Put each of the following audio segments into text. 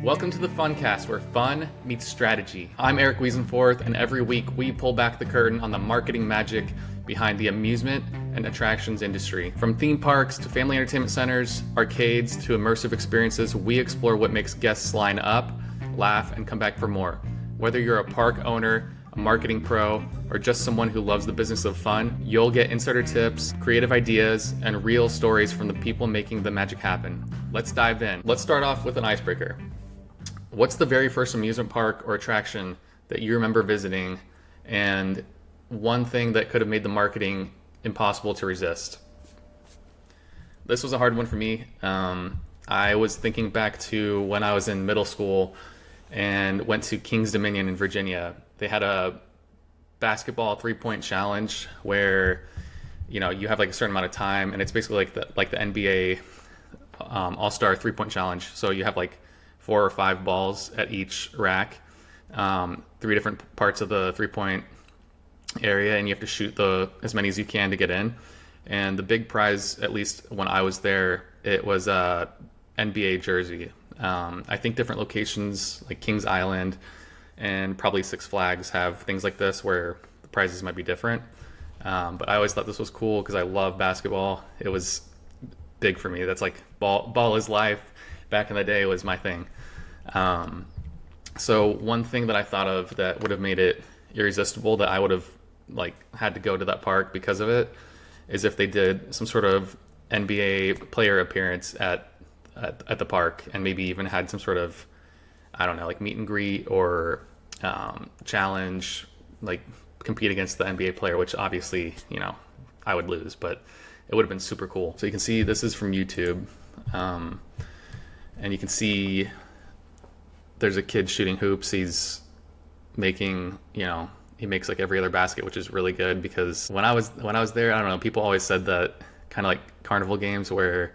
Welcome to the Funcast, where fun meets strategy. I'm Eric Wiesenforth, and every week we pull back the curtain on the marketing magic behind the amusement and attractions industry. From theme parks to family entertainment centers, arcades to immersive experiences, we explore what makes guests line up, laugh, and come back for more. Whether you're a park owner, a marketing pro, or just someone who loves the business of fun, you'll get insider tips, creative ideas, and real stories from the people making the magic happen. Let's dive in. Let's start off with an icebreaker. What's the very first amusement park or attraction that you remember visiting, and one thing that could have made the marketing impossible to resist? This was a hard one for me. I was thinking back to when I was in middle school and went to King's Dominion in Virginia. They had a basketball three-point challenge where, you have like a certain amount of time, and it's basically like the NBA All-Star three-point challenge. So you have like 4 or 5 balls at each rack, 3 different parts of the three-point area, and you have to shoot as many as you can to get in. And the big prize, at least when I was there, it was a NBA jersey. I think different locations like Kings Island and probably Six Flags have things like this where the prizes might be different. But I always thought this was cool because I love basketball. It was big for me. That's like ball is life. Back in the day was my thing. So one thing that I thought of that would have made it irresistible, that I would have had to go to that park because of it, is if they did some sort of NBA player appearance at the park, and maybe even had some sort of, I don't know, like meet and greet or challenge, like compete against the NBA player, which obviously, I would lose, but it would have been super cool. So you can see this is from YouTube. And you can see there's a kid shooting hoops. He's making, he makes like every other basket, which is really good, because when I was there, I don't know, people always said that kind of like carnival games where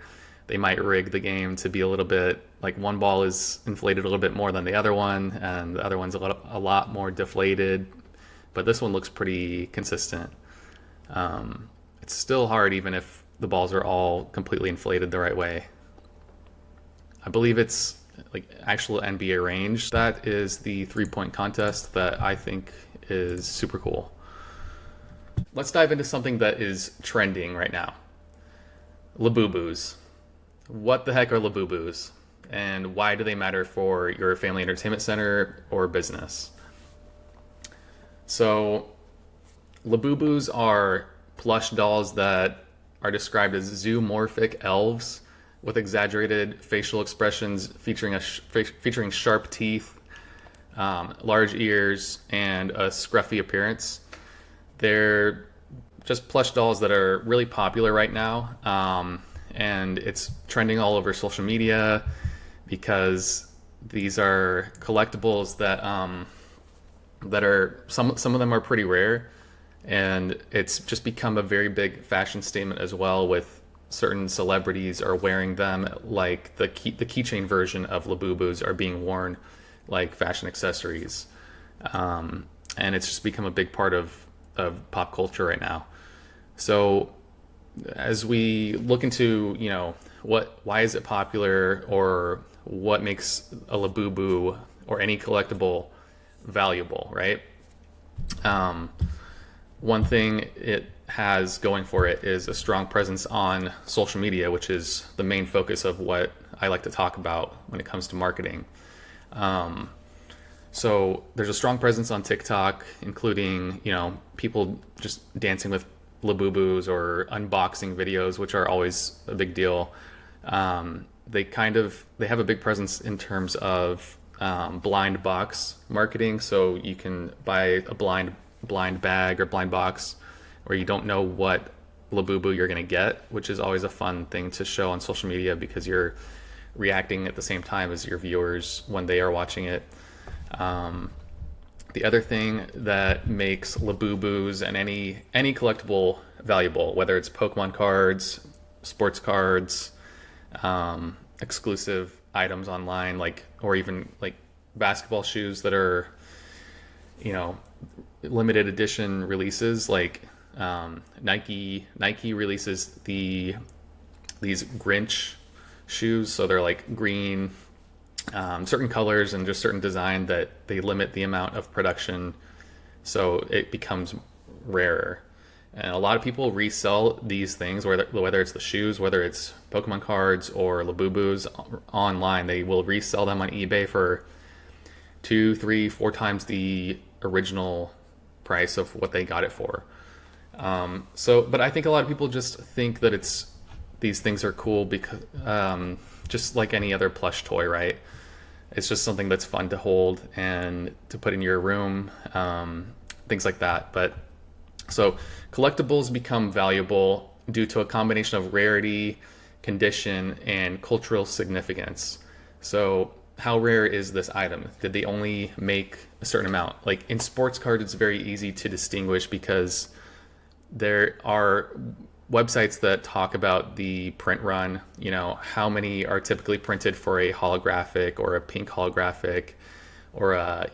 they might rig the game to be a little bit like one ball is inflated a little bit more than the other one, and the other one's a lot more deflated, but this one looks pretty consistent. It's still hard even if the balls are all completely inflated the right way. I believe it's like actual NBA range. That is the three-point contest that I think is super cool. Let's dive into something that is trending right now. Labuboos. What the heck are Labuboos? And why do they matter for your family entertainment center or business? So Labuboos are plush dolls that are described as zoomorphic elves with exaggerated facial expressions, featuring sharp teeth, large ears, and a scruffy appearance. They're just plush dolls that are really popular right now, and it's trending all over social media because these are collectibles that are some of them are pretty rare, and it's just become a very big fashion statement as well, with certain celebrities are wearing them, like the keychain version of Labuboos are being worn like fashion accessories. And it's just become a big part of pop culture right now. So as we look into, why is it popular, or what makes a Labubu or any collectible valuable, right? One thing it has going for it is a strong presence on social media, which is the main focus of what I like to talk about when it comes to marketing. So there's a strong presence on TikTok, including, people just dancing with Labuboos or unboxing videos, which are always a big deal. They have a big presence in terms of blind box marketing. So you can buy a blind bag or blind box where you don't know what Labubu you're going to get, which is always a fun thing to show on social media because you're reacting at the same time as your viewers when they are watching it. The other thing that makes Labuboos and any collectible valuable, whether it's Pokemon cards, sports cards, exclusive items online, or even like basketball shoes that are, limited edition releases, like Nike releases these Grinch shoes, so they're like green certain colors and just certain design that they limit the amount of production, so it becomes rarer. And a lot of people resell these things, whether it's the shoes, whether it's Pokemon cards or Labuboos online. They will resell them on eBay for 2, 3, 4 times the original price of what they got it for. But I think a lot of people just think that these things are cool because just like any other plush toy, right? It's just something that's fun to hold and to put in your room, things like that. But so collectibles become valuable due to a combination of rarity, condition, and cultural significance. So how rare is this item? Did they only make a certain amount? Like in sports cards, it's very easy to distinguish because there are websites that talk about the print run, how many are typically printed for a holographic or a pink holographic or a,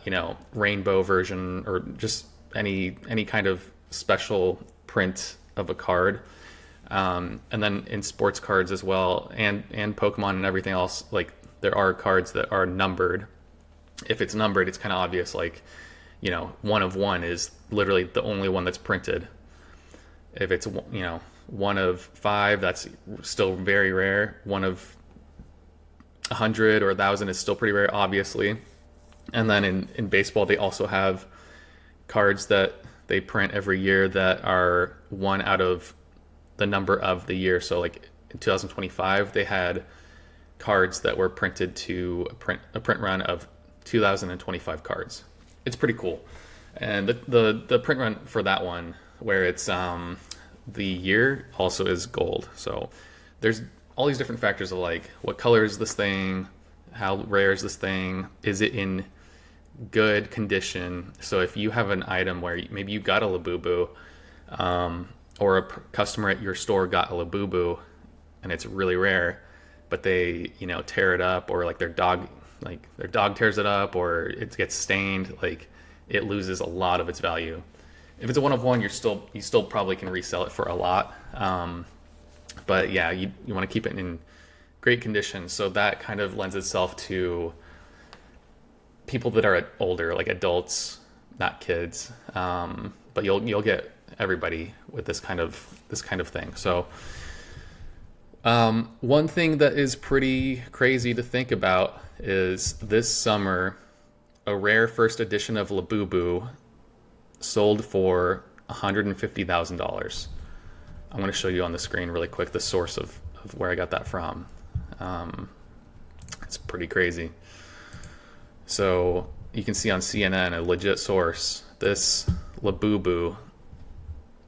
rainbow version, or just any kind of special print of a card. And then in sports cards as well, and Pokemon and everything else, like there are cards that are numbered. If it's numbered, it's kind of obvious, like, 1 of 1 is literally the only one that's printed. If it's, 1 of 5, that's still very rare. 1 of 100 or 1,000 is still pretty rare, obviously. And then in baseball, they also have cards that they print every year that are 1 out of the number of the year. So like in 2025, they had cards that were printed to a print run of 2025 cards. It's pretty cool. And the print run for that one, where it's the year, also is gold. So there's all these different factors of like, what color is this thing? How rare is this thing? Is it in good condition? So if you have an item where maybe you got a Labubu, or a customer at your store got a Labubu and it's really rare, but they, tear it up, or like their dog tears it up, or it gets stained, like it loses a lot of its value. If it's a 1 of 1, you still probably can resell it for a lot. But yeah, you want to keep it in great condition. So that kind of lends itself to people that are older, like adults, not kids. But you'll get everybody with this kind of thing. So one thing that is pretty crazy to think about is this summer, a rare first edition of Labubu sold for $150,000. I'm going to show you on the screen really quick the source of where I got that from. It's pretty crazy. So you can see on CNN, a legit source, this Labubu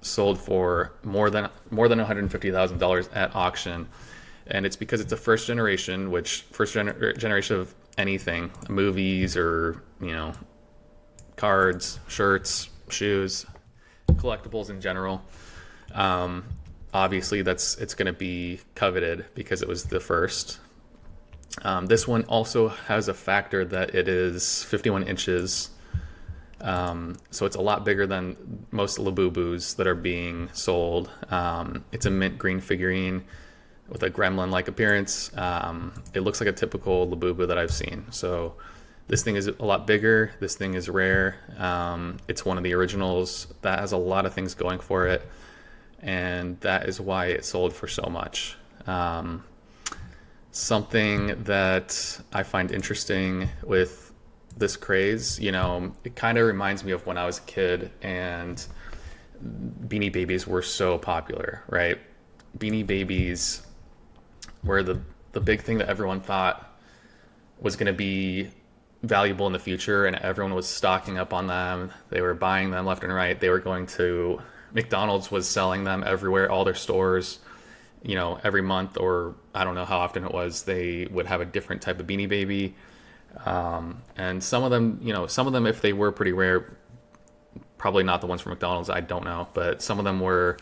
sold for more than $150,000 at auction. And it's because it's a first generation of anything, movies or, cards, shirts, shoes, collectibles in general. Obviously it's going to be coveted because it was the first. This one also has a factor that it is 51 inches. So it's a lot bigger than most Labuboos that are being sold. It's a mint green figurine with a gremlin-like appearance. It looks like a typical Labubu that I've seen. So this thing is a lot bigger. This thing is rare. It's one of the originals that has a lot of things going for it, and that is why it sold for so much. Something that I find interesting with this craze, it kind of reminds me of when I was a kid and Beanie Babies were so popular, right? Beanie Babies were the big thing that everyone thought was going to be valuable in the future, and everyone was stocking up on them. They were buying them left and right. They were going to McDonald's was selling them everywhere, all their stores, every month, or I don't know how often it was, they would have a different type of Beanie Baby. And some of them, if they were pretty rare, probably not the ones from McDonald's, I don't know, but some of them were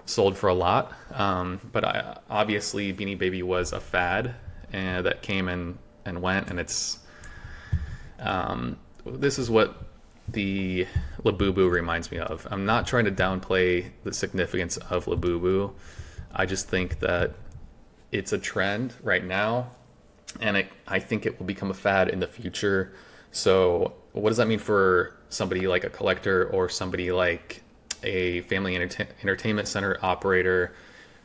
sold for a lot. But obviously Beanie Baby was a fad and that came and went, and it's this is what the Labubu reminds me of. I'm not trying to downplay the significance of Labubu. I just think that it's a trend right now, and I think it will become a fad in the future. So what does that mean for somebody like a collector or somebody like a family entertainment center operator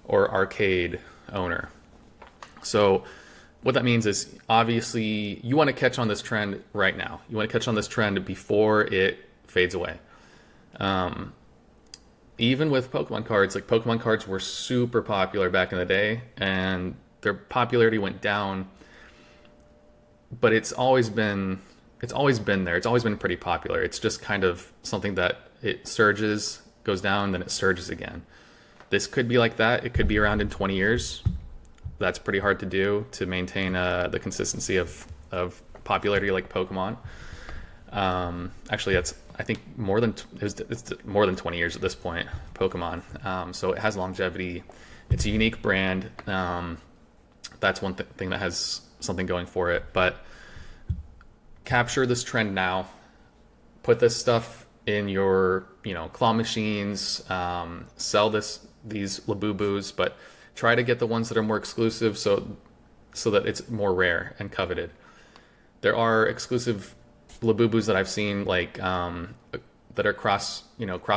or arcade owner? So what that means is, obviously you want to catch on this trend right now. You want to catch on this trend before it fades away. Even with Pokemon cards, like Pokemon cards were super popular back in the day, and their popularity went down, but it's always been there. It's always been pretty popular. It's just kind of something that it surges, goes down, then it surges again. This could be like that. It could be around in 20 years. That's pretty hard to do, to maintain the consistency of popularity like Pokemon. Actually, that's, I think, it's more than 20 years at this point, Pokemon. So it has longevity. It's a unique brand. That's one thing that has something going for it. But capture this trend now. Put this stuff in your, claw machines. Sell these Labuboos, but try to get the ones that are more exclusive, so that it's more rare and coveted. There are exclusive Labuboos that I've seen, like that are cross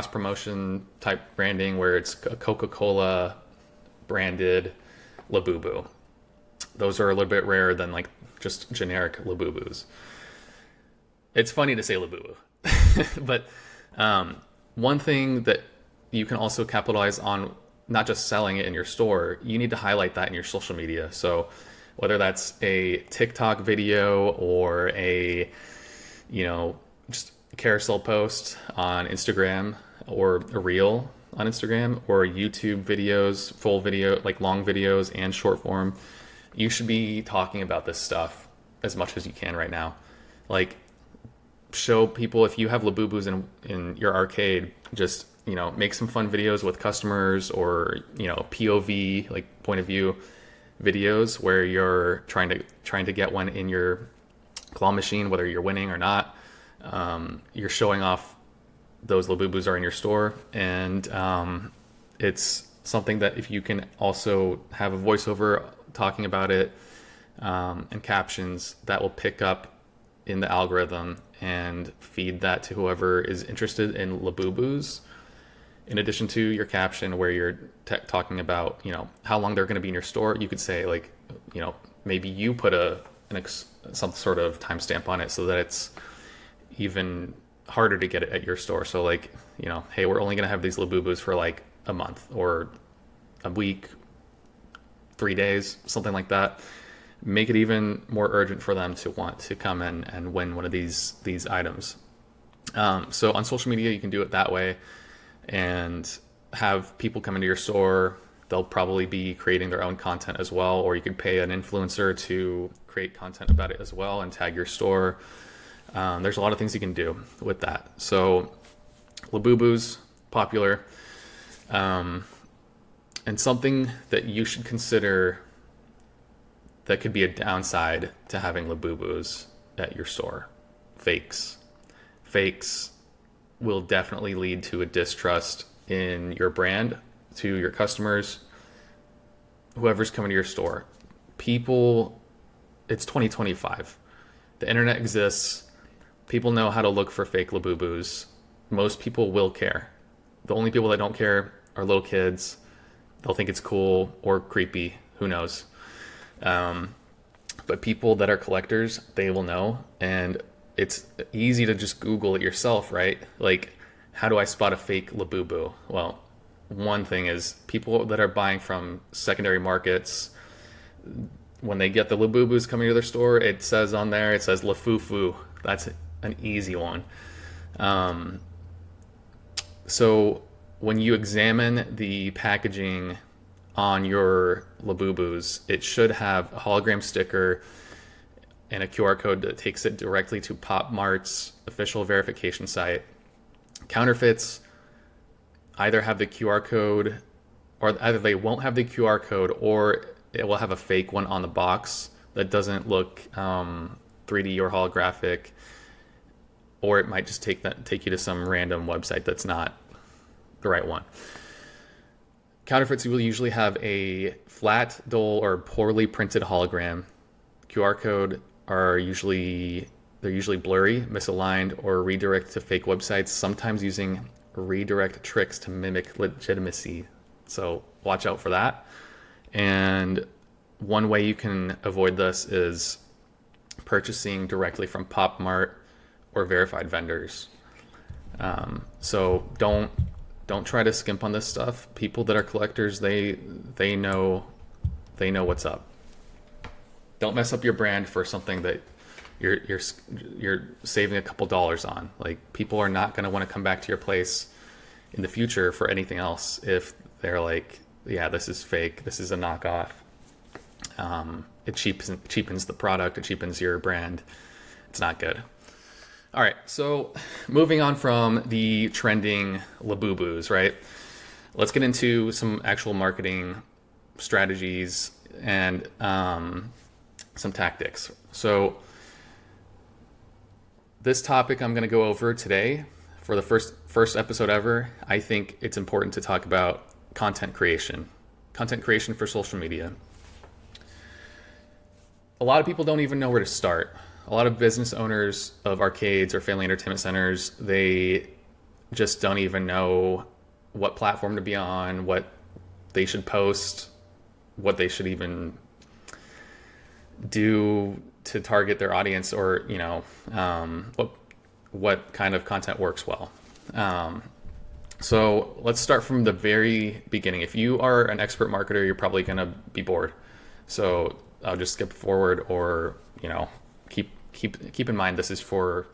promotion type branding, where it's a Coca-Cola branded Labubu. Those are a little bit rarer than like just generic Labuboos. It's funny to say Labubu, but one thing that you can also capitalize on, not just selling it in your store, you need to highlight that in your social media. So whether that's a TikTok video or a just a carousel post on Instagram, or a reel on Instagram, or YouTube videos, full video, like long videos and short form, you should be talking about this stuff as much as you can right now. Like, show people, if you have Labuboos in your arcade, just make some fun videos with customers, or POV, like point of view videos, where you're trying to get one in your claw machine, whether you're winning or not. You're showing off those Labuboos are in your store, and it's something that if you can also have a voiceover talking about it, and captions, that will pick up in the algorithm and feed that to whoever is interested in Labuboos. In addition to your caption, where you're talking about how long they're going to be in your store, you could say, like, maybe you put some sort of timestamp on it, so that it's even harder to get it at your store. So like, hey, we're only going to have these Labuboos for like a month or a week, 3 days, something like that. Make it even more urgent for them to want to come in and win one of these items. So on social media, you can do it that way, and have people come into your store. They'll probably be creating their own content as well, or you could pay an influencer to create content about it as well and tag your store. There's a lot of things you can do with that. So Labuboos, popular. And something that you should consider that could be a downside to having Labuboos at your store: fakes. Fakes will definitely lead to a distrust in your brand, to your customers, whoever's coming to your store. People, it's 2025. The internet exists. People know how to look for fake Labuboos. Most people will care. The only people that don't care are little kids. They'll think it's cool or creepy. Who knows? But people that are collectors, they will know. And it's easy to just Google it yourself, right? Like, how do I spot a fake Labubu? Well, one thing is, people that are buying from secondary markets, when they get the Labuboos coming to their store, it says on there, it says Lafufu. That's an easy one. So when you examine the packaging on your Labuboos, it should have a hologram sticker and a QR code that takes it directly to Pop Mart's official verification site. Counterfeits either have the QR code, or either they won't have the QR code, or it will have a fake one on the box that doesn't look 3D or holographic, or it might just take you to some random website that's not the right one. Counterfeits will usually have a flat, dull, or poorly printed hologram QR code are usually blurry, misaligned, or redirect to fake websites, sometimes using redirect tricks to mimic legitimacy. So watch out for that. And one way you can avoid this is purchasing directly from Pop Mart or verified vendors. So don't try to skimp on this stuff. People that are collectors, they know what's up. Don't mess up your brand for something that you're saving a couple dollars on. Like, people are not going to want to come back to your place in the future for anything else if they're like, yeah, this is fake, this is a knockoff. It cheapens the product, it cheapens your brand. It's not good. All right, so moving on from the trending Labuboos, right? Let's get into some actual marketing strategies and some tactics. So this topic I'm going to go over today for the first episode ever. I think it's important to talk about content creation for social media. A lot of people don't even know where to start. A lot of business owners of arcades or family entertainment centers, they just don't even know what platform to be on, what they should post, what they should even do to target their audience, or what kind of content works well. So let's start from the very beginning. If you are an expert marketer, you're probably going to be bored. So I'll just skip forward, or keep in mind this is for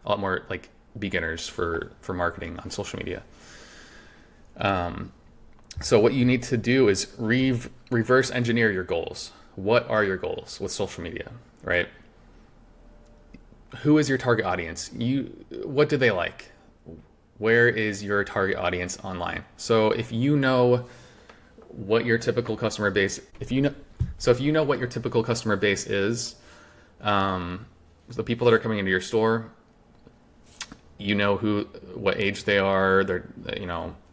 a lot more like beginners for marketing on social media. So what you need to do is reverse engineer your goals. What are your goals with social media, right? Who is your target audience? What do they like? Where is your target audience online? So if you know what your typical customer base, if you know what your typical customer base is, the people that are coming into your store, you know what age they are, their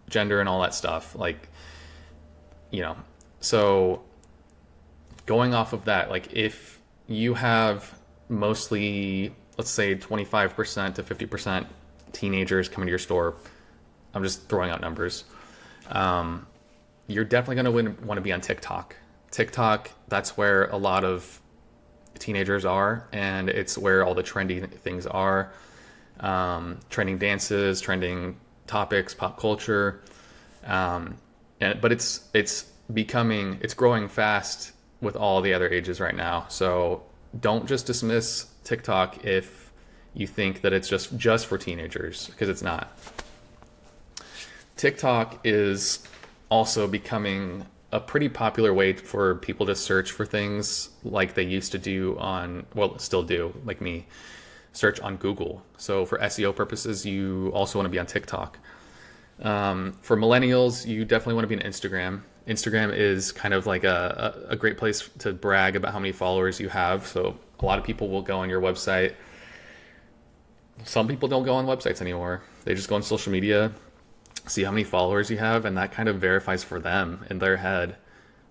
gender and all that stuff. So going off of that, like if you have mostly, let's say 25% to 50% teenagers coming to your store, I'm just throwing out numbers. You're definitely going to want to be on TikTok. TikTok, that's where a lot of teenagers are, and it's where all the trendy things are. Trending dances, trending topics, pop culture. But it's growing fast with all the other ages right now. So don't just dismiss TikTok if you think that it's just for teenagers, because it's not. TikTok is also becoming a pretty popular way for people to search for things like they used to do still do, like me, search on Google. So for SEO purposes, you also want to be on TikTok. For millennials, you definitely want to be on Instagram. Instagram is kind of like a great place to brag about how many followers you have. So a lot of people will go on your website. Some people don't go on websites anymore. They just go on social media, see how many followers you have, and that kind of verifies for them in their head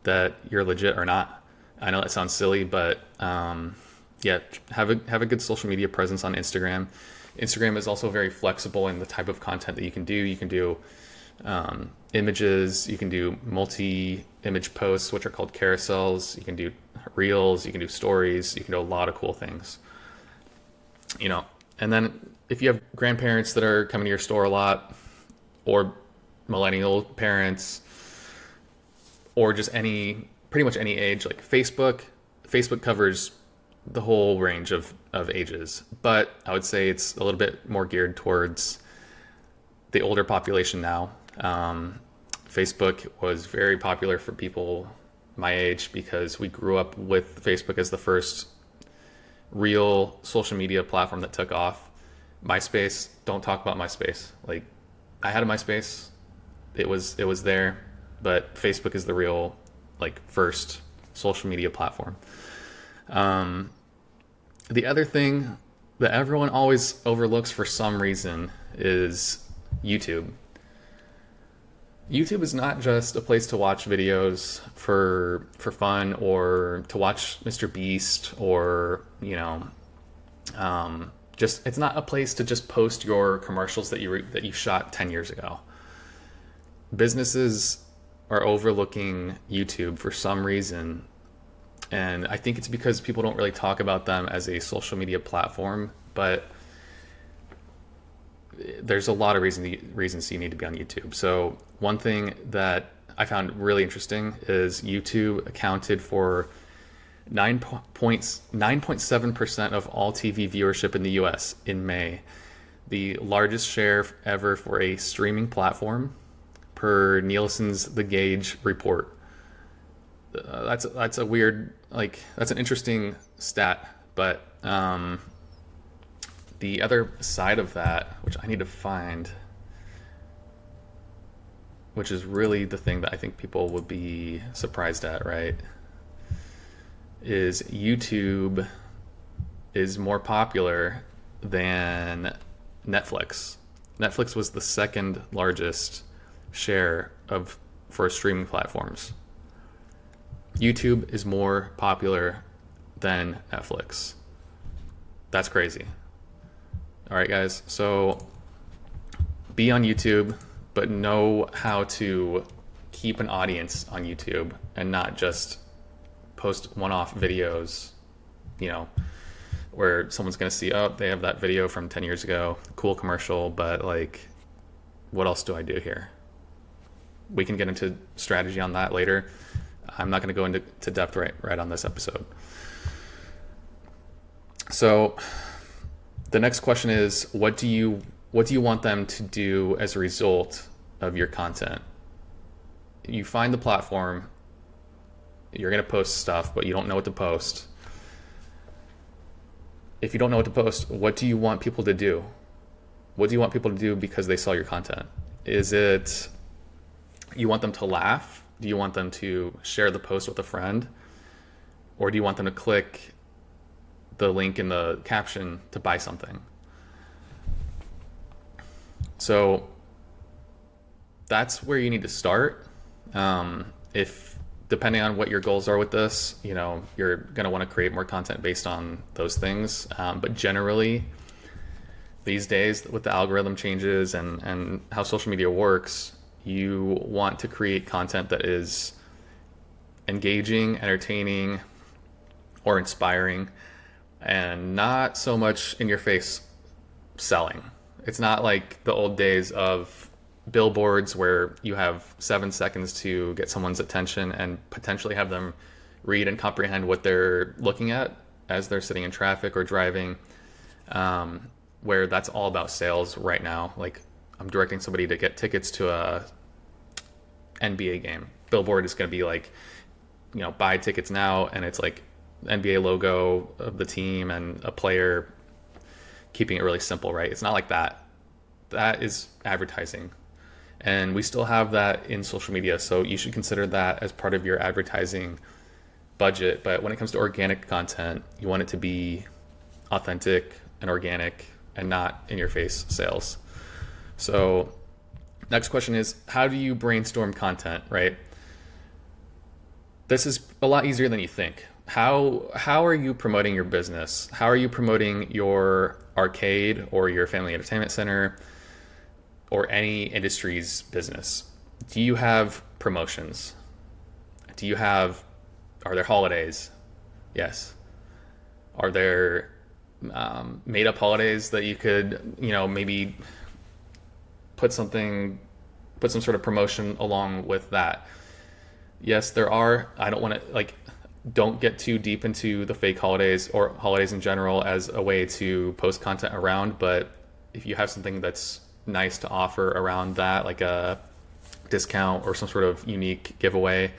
that you're legit or not. I know that sounds silly, but yeah, have a good social media presence on Instagram. Instagram is also very flexible in the type of content that you can do. You can do images, you can do multi-image posts, which are called carousels. You can do reels, you can do stories, you can do a lot of cool things. And then if you have grandparents that are coming to your store a lot, or millennial parents, or just pretty much any age, like Facebook covers the whole range of ages, but I would say it's a little bit more geared towards the older population now. Facebook was very popular for people my age because we grew up with Facebook as the first real social media platform that took off. MySpace, don't talk about MySpace. Like, I had a MySpace, it was there, but Facebook is the real first social media platform. The other thing that everyone always overlooks for some reason is YouTube. YouTube is not just a place to watch videos for fun, or to watch Mr. Beast, or just it's not a place to just post your commercials that you shot 10 years ago. Businesses are overlooking YouTube for some reason, and I think it's because people don't really talk about them as a social media platform, but there's a lot of reasons you need to be on YouTube. So one thing that I found really interesting is YouTube accounted for 9.7% of all TV viewership in the US in May, the largest share ever for a streaming platform per Nielsen's The Gauge report. That's a weird, that's an interesting stat, but the other side of that, which I need to find, which is really the thing that I think people would be surprised at, right, is YouTube is more popular than Netflix. Netflix was the second largest share for streaming platforms. YouTube is more popular than Netflix. That's crazy. All right, guys, so be on YouTube, but know how to keep an audience on YouTube and not just post one-off videos, where someone's going to see, oh, they have that video from 10 years ago, cool commercial, but what else do I do here? We can get into strategy on that later. I'm not going to go into depth right on this episode. So the next question is, what do you want them to do as a result of your content? You find the platform, you're going to post stuff, but you don't know what to post. If you don't know what to post, what do you want people to do? What do you want people to do because they saw your content? Is it you want them to laugh? Do you want them to share the post with a friend? Or do you want them to click the link in the caption to buy something? So that's where you need to start. If depending on what your goals are with this, you're going to want to create more content based on those things. But generally, these days with the algorithm changes and how social media works, you want to create content that is engaging, entertaining, or inspiring, and not so much in your face selling. It's not like the old days of billboards where you have 7 seconds to get someone's attention and potentially have them read and comprehend what they're looking at as they're sitting in traffic or driving, where that's all about sales right now. Like, I'm directing somebody to get tickets to a NBA game. Billboard is going to be buy tickets now, and it's like NBA logo of the team and a player, keeping it really simple, right? It's not like that. That is advertising. And we still have that in social media, so you should consider that as part of your advertising budget. But when it comes to organic content, you want it to be authentic and organic and not in your face sales. So next question is, how do you brainstorm content, right? This is a lot easier than you think. How are you promoting your business? How are you promoting your arcade or your family entertainment center or any industry's business? Do you have promotions? Are there holidays? Yes. Are there made up holidays that you could, maybe put some sort of promotion along with that? Yes, there are. I don't want to don't get too deep into the fake holidays or holidays in general as a way to post content around, but if you have something that's nice to offer around that, like a discount or some sort of unique giveaway,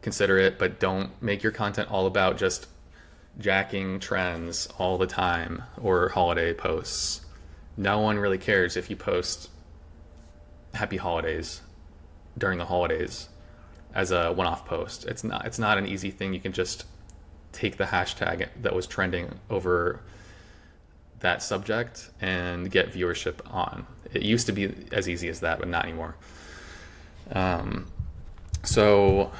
consider it, but don't make your content all about just jacking trends all the time or holiday posts. No one really cares if you post happy holidays during the holidays as a one-off post. It's not an easy thing. You can just take the hashtag that was trending over that subject and get viewership on. It used to be as easy as that, but not anymore. So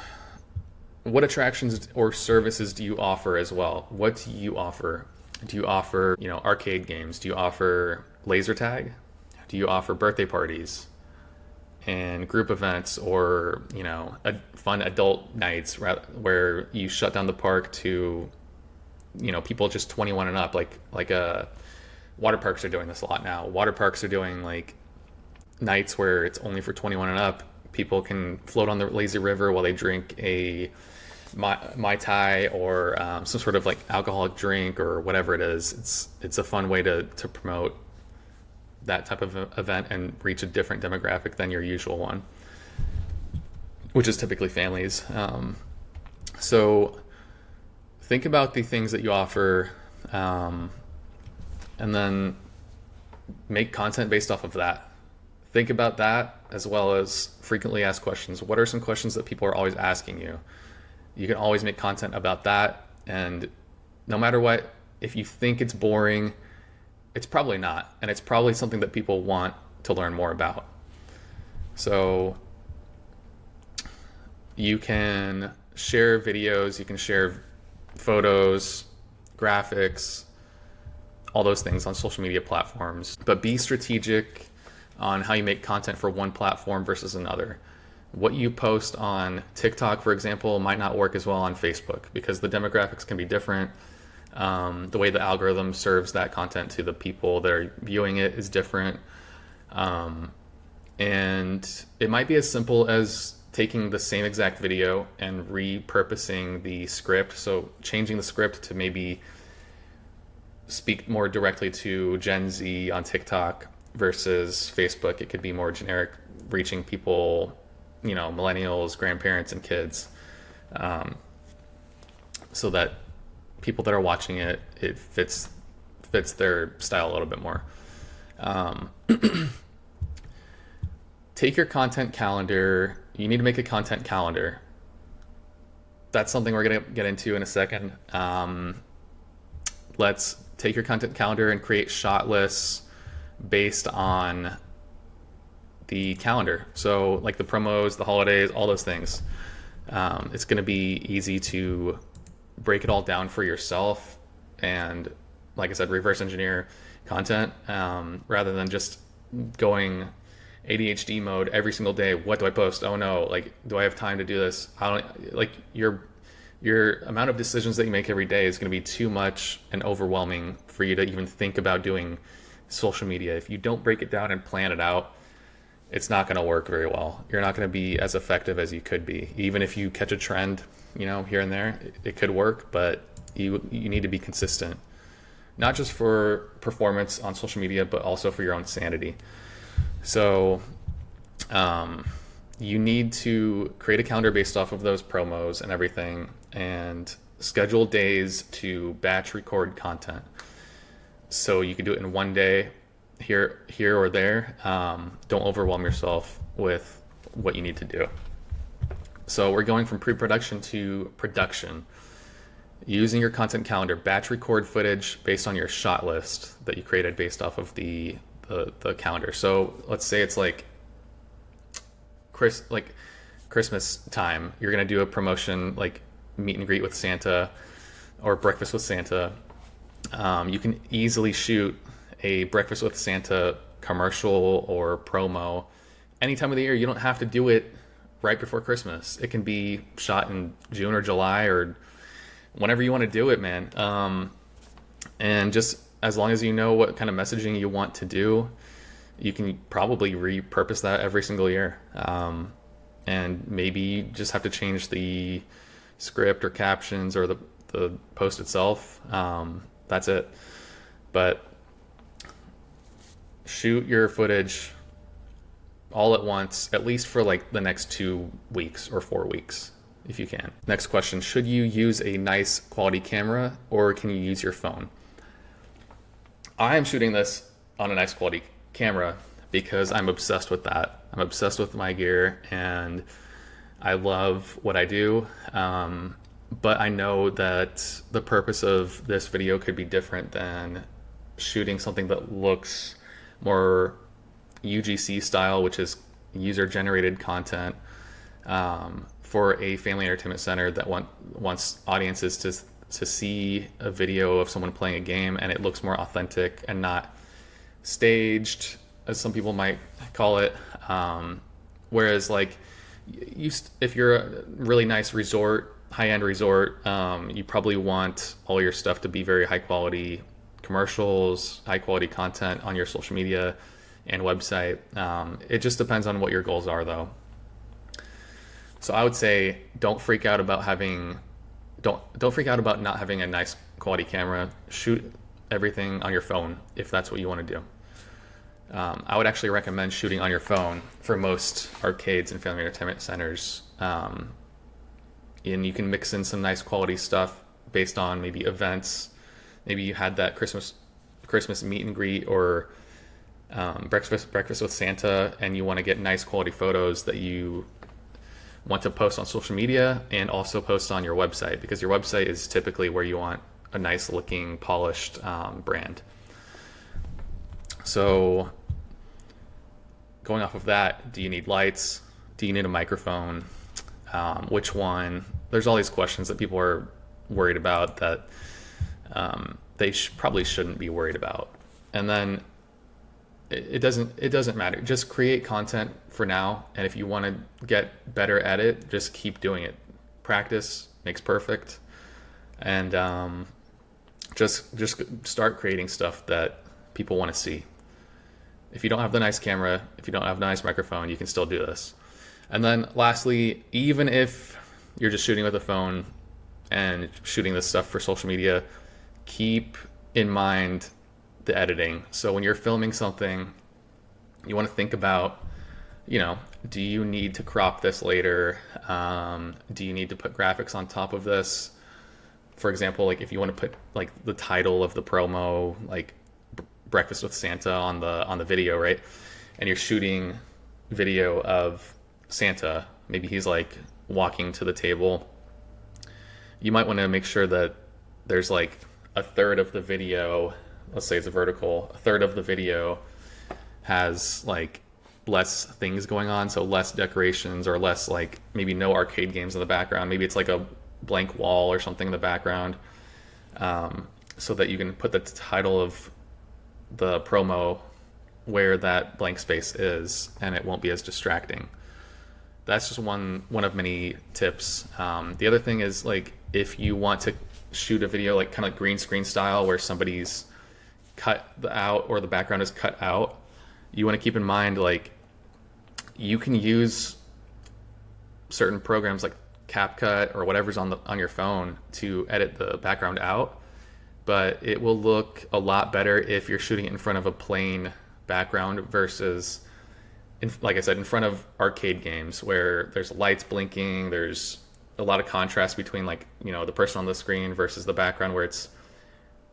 what attractions or services do you offer as well? What do you offer? Do you offer, arcade games? Do you offer laser tag? Do you offer birthday parties and group events, or, fun adult nights where you shut down the park to, people just 21 and up, like water parks are doing this a lot now. Water parks are doing like nights where it's only for 21 and up. People can float on the lazy river while they drink a Mai Tai or some sort of like alcoholic drink or whatever it is. It's a fun way to promote that type of event and reach a different demographic than your usual one, which is typically families. So think about the things that you offer, and then make content based off of that. Think about that, as well as frequently asked questions. What are some questions that people are always asking you? You can always make content about that. And no matter what, if you think it's boring, it's probably not. And it's probably something that people want to learn more about. So you can share videos, you can share photos, graphics, all those things on social media platforms. But be strategic on how you make content for one platform versus another. What you post on TikTok, for example, might not work as well on Facebook because the demographics can be different. The way the algorithm serves that content to the people that are viewing it is different. And it might be as simple as taking the same exact video and repurposing the script. So changing the script to maybe speak more directly to Gen Z on TikTok versus Facebook. It could be more generic, reaching people, millennials, grandparents, and kids, so that people that are watching it fits their style a little bit more. Take your content calendar. You need to make a content calendar. That's something we're going to get into in a second. Let's take your content calendar and create shot lists based on the calendar. So like the promos, the holidays, all those things. It's going to be easy to break it all down for yourself and, like I said, reverse engineer content, rather than just going ADHD mode every single day. What do I post? Oh no, like, do I have time to do this? I don't, like, your amount of decisions that you make every day is going to be too much and overwhelming for you to even think about doing social media. If you don't break it down and plan it out, it's not going to work very well. You're not going to be as effective as you could be. Even if you catch a trend, here and there, it could work, but you need to be consistent, not just for performance on social media, but also for your own sanity. So you need to create a calendar based off of those promos and everything, and schedule days to batch record content. So you can do it in one day, here or there. Don't overwhelm yourself with what you need to do. So we're going from pre-production to production. Using your content calendar, batch record footage based on your shot list that you created based off of the calendar. So let's say it's like Christmas time. You're gonna do a promotion like meet and greet with Santa or breakfast with Santa. You can easily shoot a breakfast with Santa commercial or promo any time of the year. You don't have to do it right before Christmas. It can be shot in June or July or whenever you want to do it, man. And just as long as you know what kind of messaging you want to do, you can probably repurpose that every single year. And maybe you just have to change the script or captions or the post itself. That's it. But shoot your footage all at once, at least for like the next 2 weeks or 4 weeks, if you can. Next question, should you use a nice quality camera or can you use your phone? I am shooting this on a nice quality camera because I'm obsessed with that. I'm obsessed with my gear and I love what I do. But I know that the purpose of this video could be different than shooting something that looks more UGC style, which is user-generated content for a family entertainment center that wants audiences to see a video of someone playing a game and it looks more authentic and not staged, as some people might call it. Whereas like if you're a really nice resort, high-end resort, you probably want all your stuff to be very high quality commercials, high quality content on your social media and website. It just depends on what your goals are though. So I would say don't freak out about not having a nice quality camera. Shoot everything on your phone if that's what you want to do. I would actually recommend shooting on your phone for most arcades and family entertainment centers. And you can mix in some nice quality stuff based on maybe events. Maybe you had that Christmas meet and greet or breakfast with Santa, and you want to get nice quality photos that you want to post on social media and also post on your website, because your website is typically where you want a nice looking polished brand. So going off of that, do you need lights? Do you need a microphone? Which one? There's all these questions that people are worried about that they probably shouldn't be worried about. And then it doesn't matter. Just create content for now, and if you want to get better at it, just keep doing it. Practice makes perfect, and just start creating stuff that people want to see. If you don't have the nice camera, if you don't have the nice microphone, you can still do this. And then lastly, even if you're just shooting with a phone and shooting this stuff for social media, keep in mind the editing. So when you're filming something, you want to think about, do you need to crop this later? Do you need to put graphics on top of this? For example, like if you want to put like the title of the promo, like Breakfast with Santa on the video, right? And you're shooting video of Santa, maybe he's like walking to the table. You might want to make sure that there's like a third of the video, let's say it's a vertical, a third of the video has like less things going on, so less decorations or less like maybe no arcade games in the background. Maybe it's like a blank wall or something in the background, so that you can put the title of the promo where that blank space is and it won't be as distracting. That's just one of many tips. The other thing is, like, if you want to shoot a video like kind of green screen style where somebody's cut out or the background is cut out, you want to keep in mind, like, you can use certain programs like CapCut or whatever's on your phone to edit the background out, but it will look a lot better if you're shooting it in front of a plain background versus, like I said, in front of arcade games where there's lights blinking, there's a lot of contrast between, like, the person on the screen versus the background where it's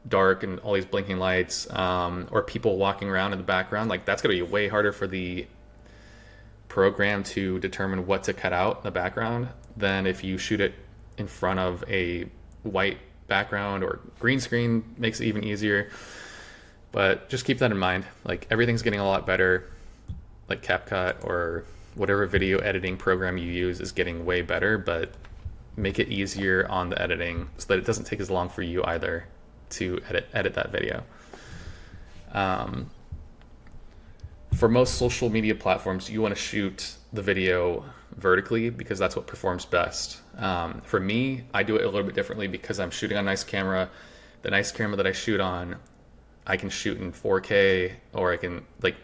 dark and all these blinking lights, or people walking around in the background. Like, that's going to be way harder for the program to determine what to cut out in the background than if you shoot it in front of a white background, or green screen makes it even easier. But just keep that in mind. Like, everything's getting a lot better. Like CapCut or whatever video editing program you use is getting way better, but make it easier on the editing so that it doesn't take as long for you either to edit that video. For most social media platforms, you want to shoot the video vertically because that's what performs best. For me, I do it a little bit differently because I'm shooting on a nice camera. The nice camera that I shoot on, I can shoot in 4K, or I can, like,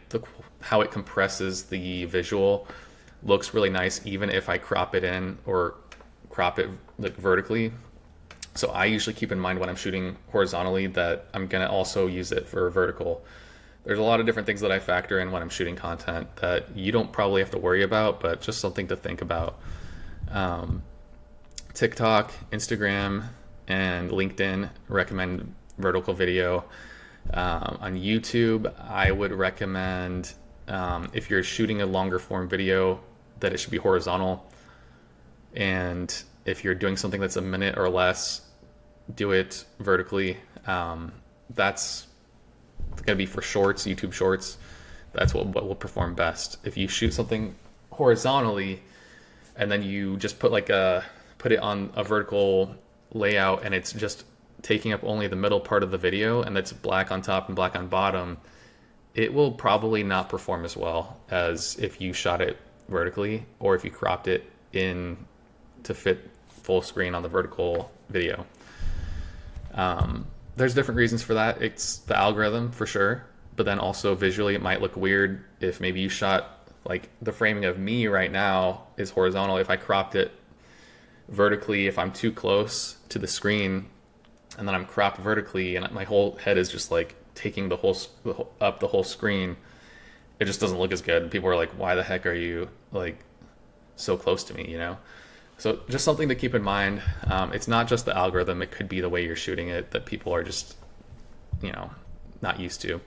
how it compresses the visual looks really nice even if I crop it in or crop it like vertically. So I usually keep in mind when I'm shooting horizontally that I'm gonna also use it for vertical. There's a lot of different things that I factor in when I'm shooting content that you don't probably have to worry about, but just something to think about. TikTok, Instagram, and LinkedIn recommend vertical video. On YouTube, I would recommend, if you're shooting a longer form video, that it should be horizontal. And if you're doing something that's a minute or less, do it vertically. That's going to be for shorts, YouTube shorts. That's what will perform best. If you shoot something horizontally, and then you just put it on a vertical layout, and it's just taking up only the middle part of the video, and it's black on top and black on bottom, it will probably not perform as well as if you shot it vertically, or if you cropped it in to fit full screen on the vertical video. There's different reasons for that. It's the algorithm for sure, but then also visually it might look weird if maybe you shot, like the framing of me right now is horizontal. If I cropped it vertically, if I'm too close to the screen and then I'm cropped vertically and my whole head is just like taking the whole screen, it just doesn't look as good. People are like, why the heck are you like so close to me, you know? So just something to keep in mind. It's not just the algorithm, it could be the way you're shooting it that people are just, you know, not used to.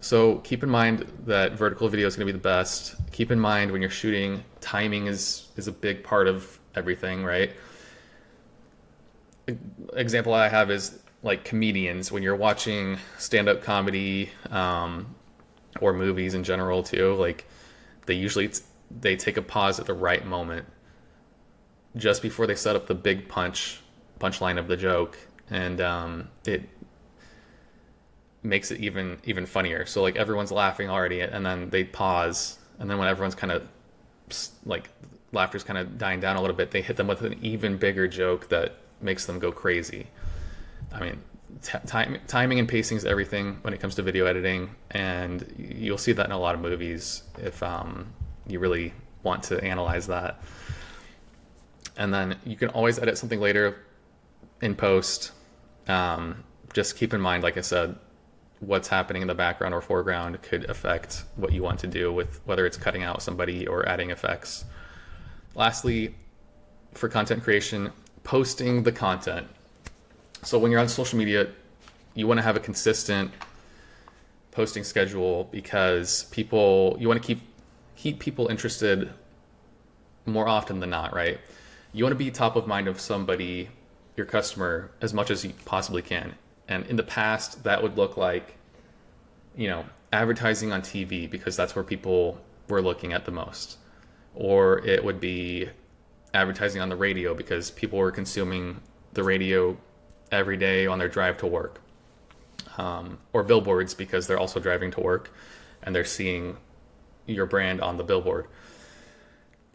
So keep in mind that vertical video is going to be the best. Keep in mind when you're shooting, timing is a big part of everything, right? Example I have is like comedians. When you're watching stand-up comedy, or movies in general too, like they take a pause at the right moment just before they set up the big punchline of the joke, and it makes it even funnier. So like everyone's laughing already, and then they pause, and then when everyone's kind of like laughter's kind of dying down a little bit, they hit them with an even bigger joke that makes them go crazy. I mean, timing and pacing is everything when it comes to video editing, and you'll see that in a lot of movies if you really want to analyze that. And then you can always edit something later in post. Just keep in mind, like I said, what's happening in the background or foreground could affect what you want to do with whether it's cutting out somebody or adding effects. Lastly, for content creation, posting the content. So when you're on social media, you want to have a consistent posting schedule because you want to keep people interested more often than not, right? You want to be top of mind of somebody, your customer, as much as you possibly can. And in the past, that would look like, you know, advertising on TV because that's where people were looking at the most. Or it would be advertising on the radio because people were consuming the radio every day on their drive to work. Or billboards because they're also driving to work and they're seeing your brand on the billboard.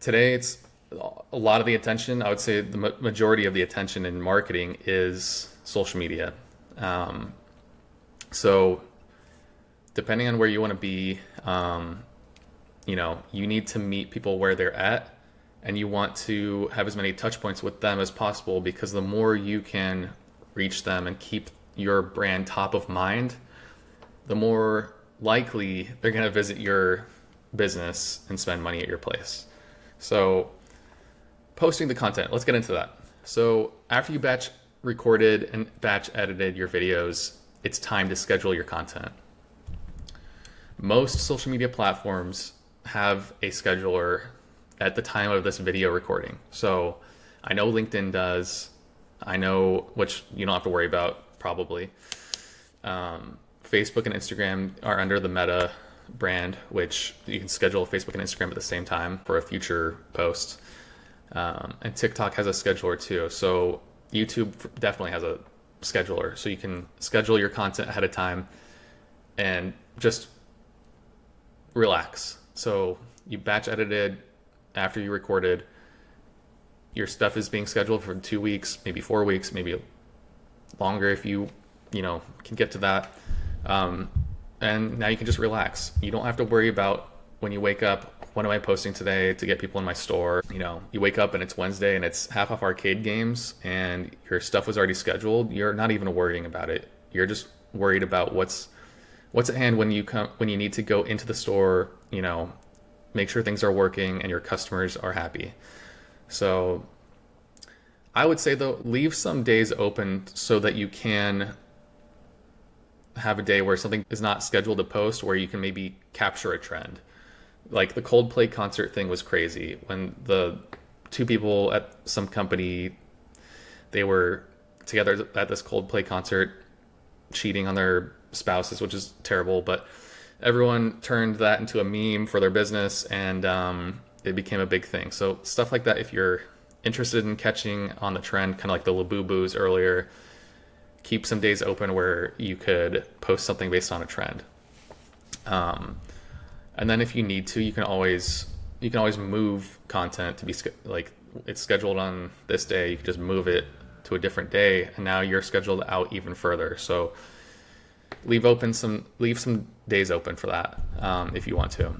Today, it's a lot of the attention, I would say the majority of the attention in marketing is social media. So depending on where you want to be, you know, you need to meet people where they're at, and you want to have as many touch points with them as possible, because the more you can reach them and keep your brand top of mind, the more likely they're going to visit your business and spend money at your place. So posting the content, let's get into that. So after you batch recorded and batch edited your videos, it's time to schedule your content. Most social media platforms have a scheduler at the time of this video recording. So I know LinkedIn does. I know, which you don't have to worry about probably. Facebook and Instagram are under the Meta brand, which you can schedule Facebook and Instagram at the same time for a future post. And TikTok has a scheduler too. So YouTube definitely has a scheduler. So you can schedule your content ahead of time and just relax. So you batch edited after you recorded. Your stuff is being scheduled for 2 weeks, maybe 4 weeks, maybe longer if you can get to that. And now you can just relax. You don't have to worry about when you wake up, what am I posting today to get people in my store? You know, you wake up and it's Wednesday and it's half off arcade games and your stuff was already scheduled. You're not even worrying about it. You're just worried about what's at hand when you need to go into the store, you know, make sure things are working and your customers are happy. So I would say though, leave some days open so that you can have a day where something is not scheduled to post, where you can maybe capture a trend. Like the Coldplay concert thing was crazy when the two people at some company, they were together at this Coldplay concert cheating on their spouses, which is terrible, but everyone turned that into a meme for their business, and it became a big thing. So stuff like that, if you're interested in catching on the trend, kind of like the Labuboos earlier, keep some days open where you could post something based on a trend. And then if you need to, you can always move content to be like, it's scheduled on this day. You can just move it to a different day, and now you're scheduled out even further. So leave some days open for that, if you want to.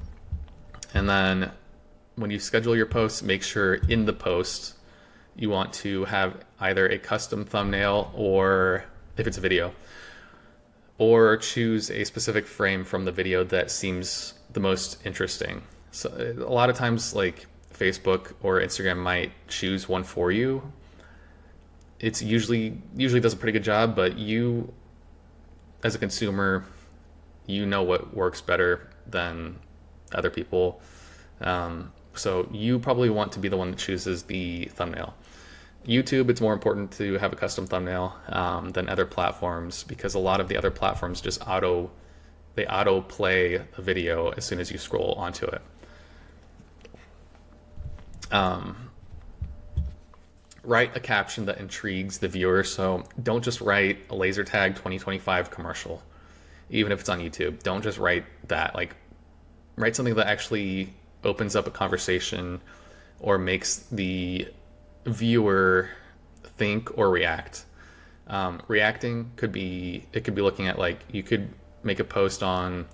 And then when you schedule your posts, make sure in the post you want to have either a custom thumbnail, or if it's a video, or choose a specific frame from the video that seems the most interesting. So a lot of times, like, Facebook or Instagram might choose one for you. It's usually does a pretty good job, but you, as a consumer, you know what works better than other people. So you probably want to be the one that chooses the thumbnail. YouTube, it's more important to have a custom thumbnail than other platforms, because a lot of the other platforms just auto play a video as soon as you scroll onto it. Write a caption that intrigues the viewer. So don't just write a laser tag 2025 commercial, even if it's on YouTube. Don't just write that. Like, write something that actually opens up a conversation or makes the viewer think or react. Reacting could be looking at, like, you could make a post on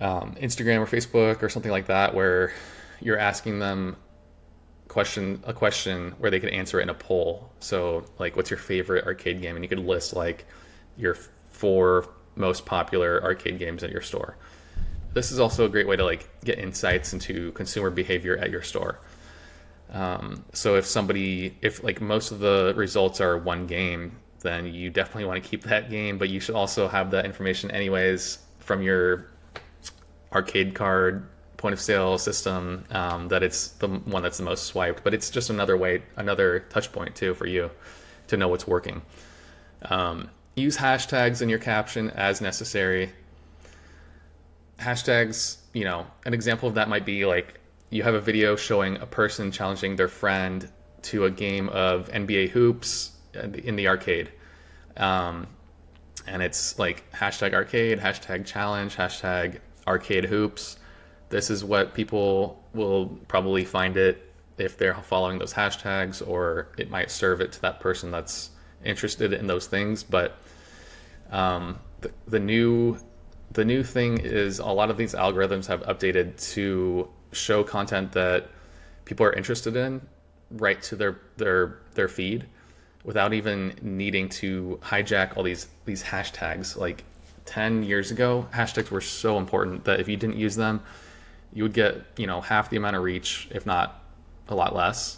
Instagram or Facebook or something like that, where you're asking them a question where they could answer it in a poll. So, like, what's your favorite arcade game? And you could list, like, your 4 most popular arcade games at your store. This is also a great way to, like, get insights into consumer behavior at your store. So if like most of the results are one game, then you definitely want to keep that game, but you should also have that information anyways from your arcade card point of sale system, that it's the one that's the most swiped. But it's just another touch point too for you to know what's working. Use hashtags in your caption as necessary. Hashtags, an example of that might be, like, you have a video showing a person challenging their friend to a game of NBA hoops in the arcade. And it's like hashtag arcade, hashtag challenge, hashtag arcade hoops. This is what people will probably find it if they're following those hashtags, or it might serve it to that person that's interested in those things. But the new thing is, a lot of these algorithms have updated to show content that people are interested in right to their feed, without even needing to hijack all these hashtags. Like 10 years ago, hashtags were so important that if you didn't use them, you would get half the amount of reach, if not a lot less.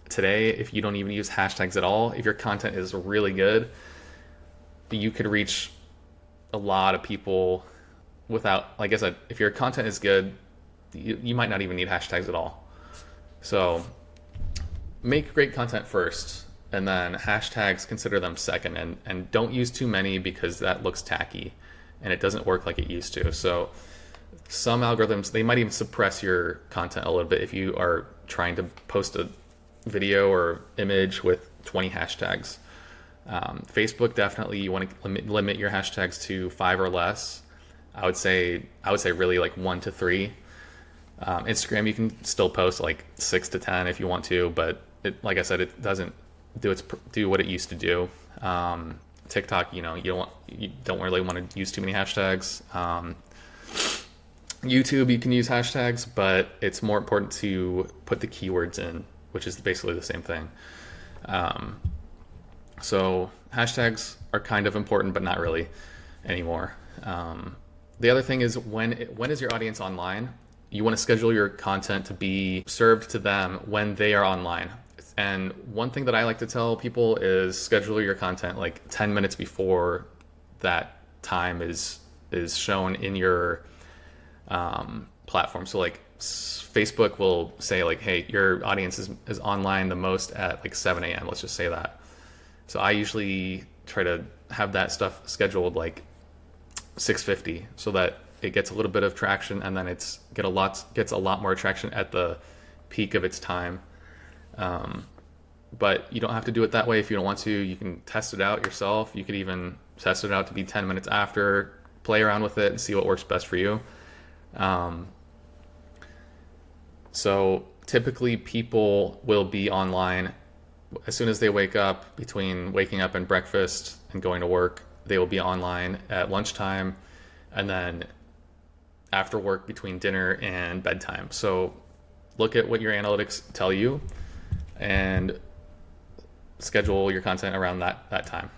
Today, if you don't even use hashtags at all, if your content is really good, you could reach a lot of people without, like I said, if your content is good, you might not even need hashtags at all. So make great content first, and then hashtags, consider them second, and don't use too many, because that looks tacky and it doesn't work like it used to. So some algorithms, they might even suppress your content a little bit if you are trying to post a video or image with 20 hashtags. Facebook, definitely you want to limit your hashtags to 5 or less. I would say really like 1 to 3. Instagram, you can still post like 6 to 10 if you want to, but like I said, it doesn't do what it used to do. TikTok, you don't really want to use too many hashtags. YouTube, you can use hashtags, but it's more important to put the keywords in, which is basically the same thing. So hashtags are kind of important, but not really anymore. The other thing is, when is your audience online? You want to schedule your content to be served to them when they are online. And one thing that I like to tell people is schedule your content like 10 minutes before that time is shown in your platform. So like Facebook will say, like, hey, your audience is online the most at like 7 a.m. Let's just say that. So I usually try to have that stuff scheduled like 650 so that it gets a little bit of traction, and then gets a lot more traction at the peak of its time. But you don't have to do it that way if you don't want to. You can test it out yourself. You could even test it out to be 10 minutes after, play around with it and see what works best for you. So typically people will be online as soon as they wake up. Between waking up and breakfast and going to work, they will be online at lunchtime, and then after work between dinner and bedtime. So look at what your analytics tell you and schedule your content around that time.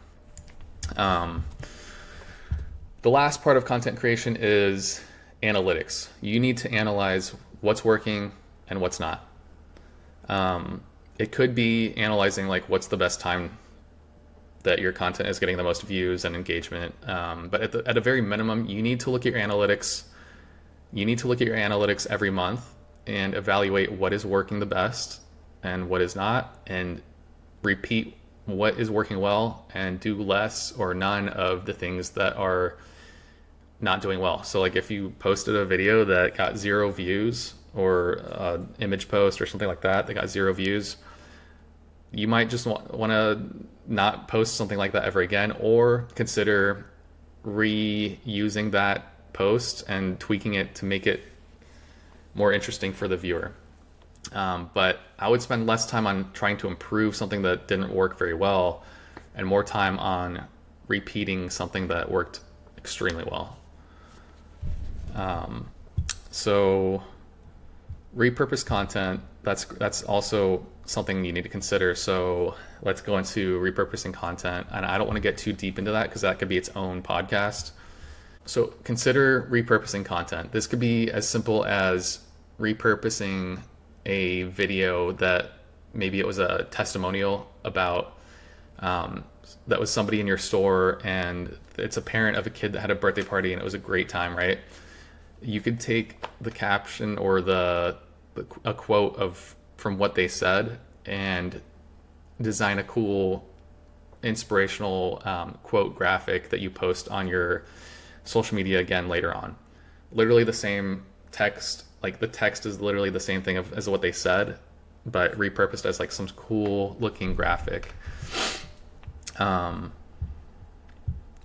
The last part of content creation is analytics. You need to analyze what's working and what's not. It could be analyzing like what's the best time that your content is getting the most views and engagement. But at a very minimum, you need to look at your analytics. You need to look at your analytics every month and evaluate what is working the best and what is not, and repeat what is working well and do less or none of the things that are not doing well. So like if you posted a video that got 0 views, or an image post or something like that got 0 views, you might just want to not post something like that ever again, or consider reusing that post and tweaking it to make it more interesting for the viewer. But I would spend less time on trying to improve something that didn't work very well and more time on repeating something that worked extremely well. So repurpose content, that's also something you need to consider. So let's go into repurposing content, and I don't want to get too deep into that because that could be its own podcast. So consider repurposing content. This could be as simple as repurposing a video that maybe it was a testimonial about that was somebody in your store, and it's a parent of a kid that had a birthday party and it was a great time, right? You could take the caption or a quote from what they said and design a cool inspirational quote graphic that you post on your social media again later on. Literally the same text, like the text is literally the same thing as what they said, but repurposed as like some cool looking graphic. And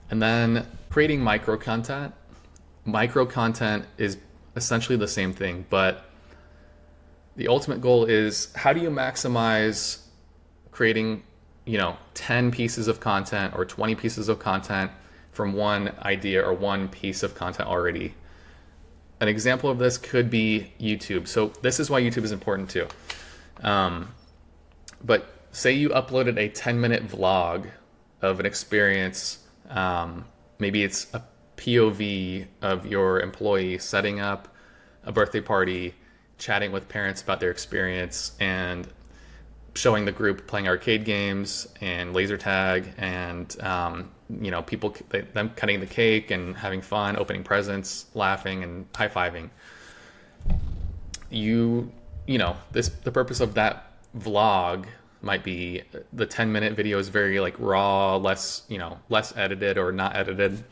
then creating micro content. Micro content is essentially the same thing, but the ultimate goal is, how do you maximize creating 10 pieces of content or 20 pieces of content from one idea or one piece of content already? An example of this could be YouTube. So this is why YouTube is important too. But say you uploaded a 10-minute vlog of an experience. Maybe it's a POV of your employee setting up a birthday party, chatting with parents about their experience, and showing the group playing arcade games and laser tag, and people, them cutting the cake and having fun, opening presents, laughing and high-fiving. The purpose of that vlog might be the 10-minute video is very like raw, less edited or not edited,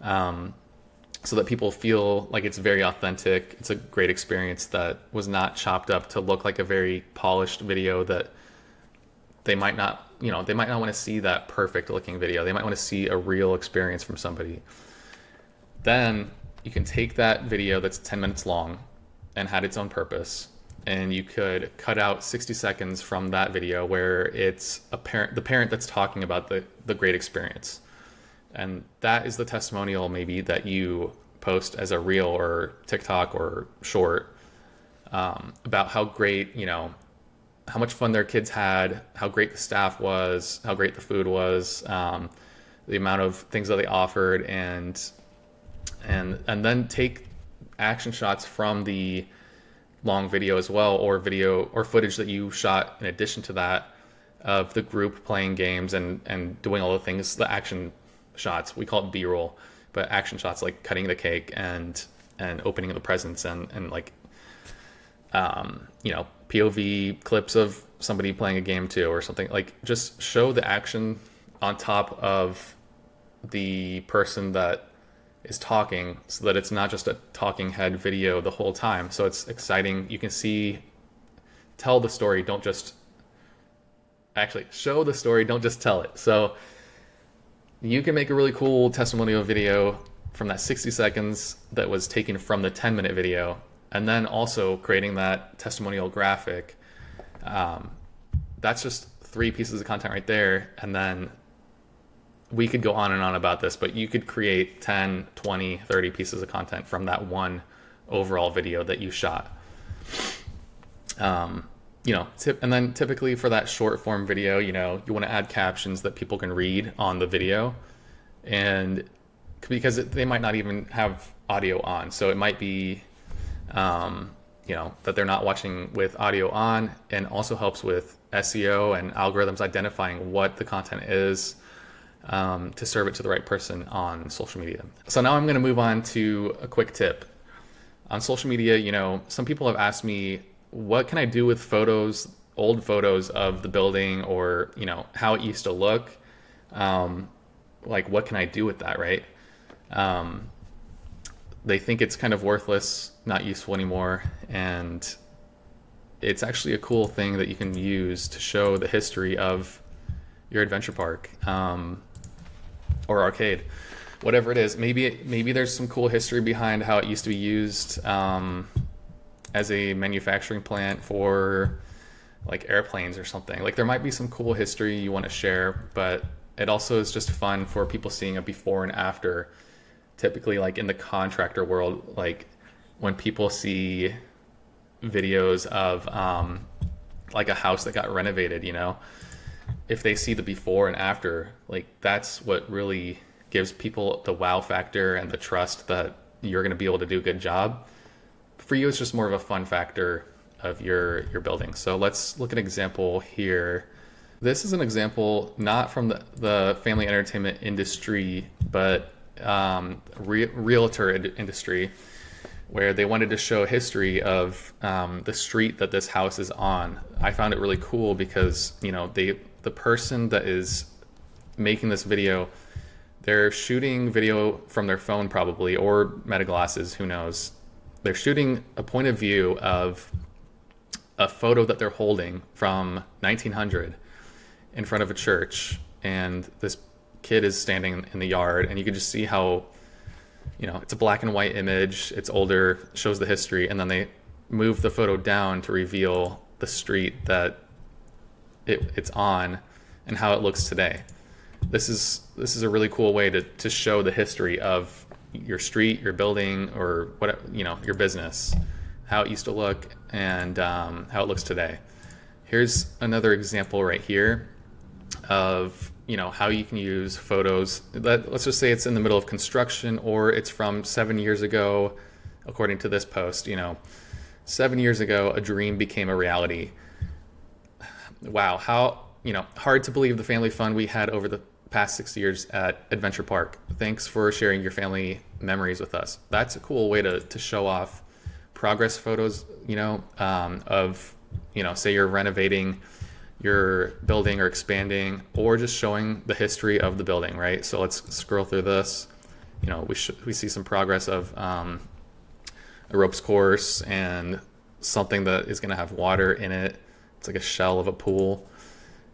so that people feel like it's very authentic. It's a great experience that was not chopped up to look like a very polished video that they might not want to see that perfect looking video. They might want to see a real experience from somebody. Then you can take that video that's 10 minutes long and had its own purpose, and you could cut out 60 seconds from that video where it's the parent that's talking about the great experience. And that is the testimonial maybe that you post as a reel or TikTok or short, about how great, how much fun their kids had, how great the staff was, how great the food was, the amount of things that they offered, and then take action shots from the long video as well, or video or footage that you shot in addition to that of the group playing games and doing all the things, the action shots. We call it B-roll, but action shots like cutting the cake and opening the presents and like POV clips of somebody playing a game too, or something. Like, just show the action on top of the person that is talking, so that it's not just a talking head video the whole time. So it's exciting. You can tell the story, don't just actually show the story, don't just tell it. So you can make a really cool testimonial video from that 60 seconds that was taken from the 10-minute video, and then also creating that testimonial graphic. That's just 3 pieces of content right there. And then we could go on and on about this, but you could create 10, 20, 30 pieces of content from that one overall video that you shot. And then typically for that short form video, you want to add captions that people can read on the video, and because they might not even have audio on. So it might be, that they're not watching with audio on, and also helps with SEO and algorithms identifying what the content is, to serve it to the right person on social media. So now I'm going to move on to a quick tip. On social media, some people have asked me, what can I do with old photos of the building, or, how it used to look? What can I do with that, right? They think it's kind of worthless, not useful anymore. And it's actually a cool thing that you can use to show the history of your adventure park, or arcade, whatever it is. Maybe there's some cool history behind how it used to be used as a manufacturing plant for airplanes or something. There might be some cool history you want to share, but it also is just fun for people seeing a before and after. Typically, in the contractor world, when people see videos of a house that got renovated, if they see the before and after, that's what really gives people the wow factor and the trust that you're going to be able to do a good job. For you, it's just more of a fun factor of your building. So let's look at an example here. This is an example not from the family entertainment industry, but realtor industry, where they wanted to show history of the street that this house is on. I found it really cool because, the person that is making this video, they're shooting video from their phone probably, or meta glasses, who knows. They're shooting a point of view of a photo that they're holding from 1900 in front of a church. And this kid is standing in the yard, and you can just see how, it's a black and white image. It's older, shows the history. And then they move the photo down to reveal the street that it's on and how it looks today. This is a really cool way to show the history of your street, your building, or what, your business, how it used to look, and how it looks today. Here's another example right here of how you can use photos. Let's just say it's in the middle of construction, or it's from 7 years ago, according to this post. 7 years ago, a dream became a reality. Wow, how hard to believe the family fun we had over the past 6 years at Adventure Park. Thanks for sharing your family memories with us. That's a cool way to show off progress photos, of, say you're renovating your building or expanding, or just showing the history of the building, right? So let's scroll through this. We see some progress of a ropes course and something that is going to have water in it. It's like a shell of a pool,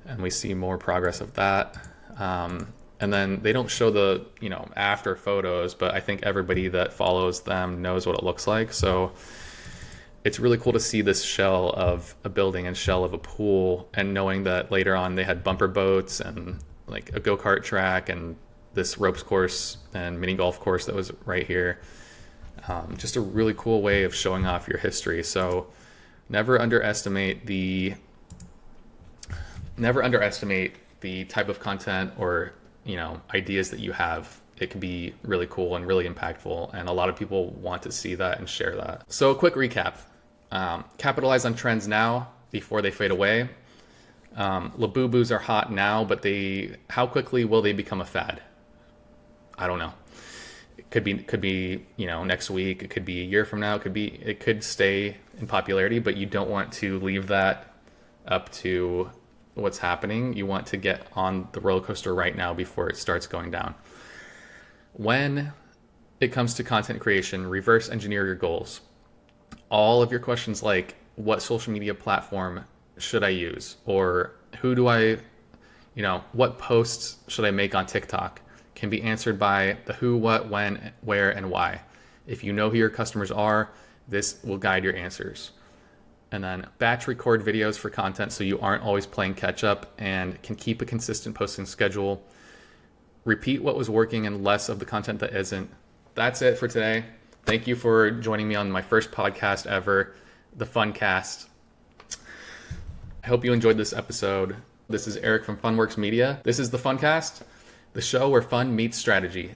and we see more progress of that. And then they don't show the after photos, but I think everybody that follows them knows what it looks like. So it's really cool to see this shell of a building and shell of a pool, and knowing that later on they had bumper boats and a go-kart track and this ropes course and mini golf course that was right here. Just a really cool way of showing off your history. So never underestimate the type of content or ideas that you have. It can be really cool and really impactful, and a lot of people want to see that and share that. So a quick recap. Capitalize on trends now before they fade away. Labuboos are hot now, but how quickly will they become a fad? I don't know. It could be next week. It could be a year from now. It could stay in popularity, but you don't want to leave that up to what's happening. You want to get on the roller coaster right now before it starts going down. When it comes to content creation, reverse engineer your goals. All of your questions like, what social media platform should I use? Or who do I, what posts should I make on TikTok? Can be answered by the who, what, when, where, and why. If you know who your customers are, this will guide your answers. And then batch record videos for content so you aren't always playing catch up and can keep a consistent posting schedule. Repeat what was working and less of the content that isn't. That's it for today. Thank you for joining me on my first podcast ever, the Funcast. I hope you enjoyed this episode. This is Eric from Funworks Media. This is the Funcast, the show where fun meets strategy.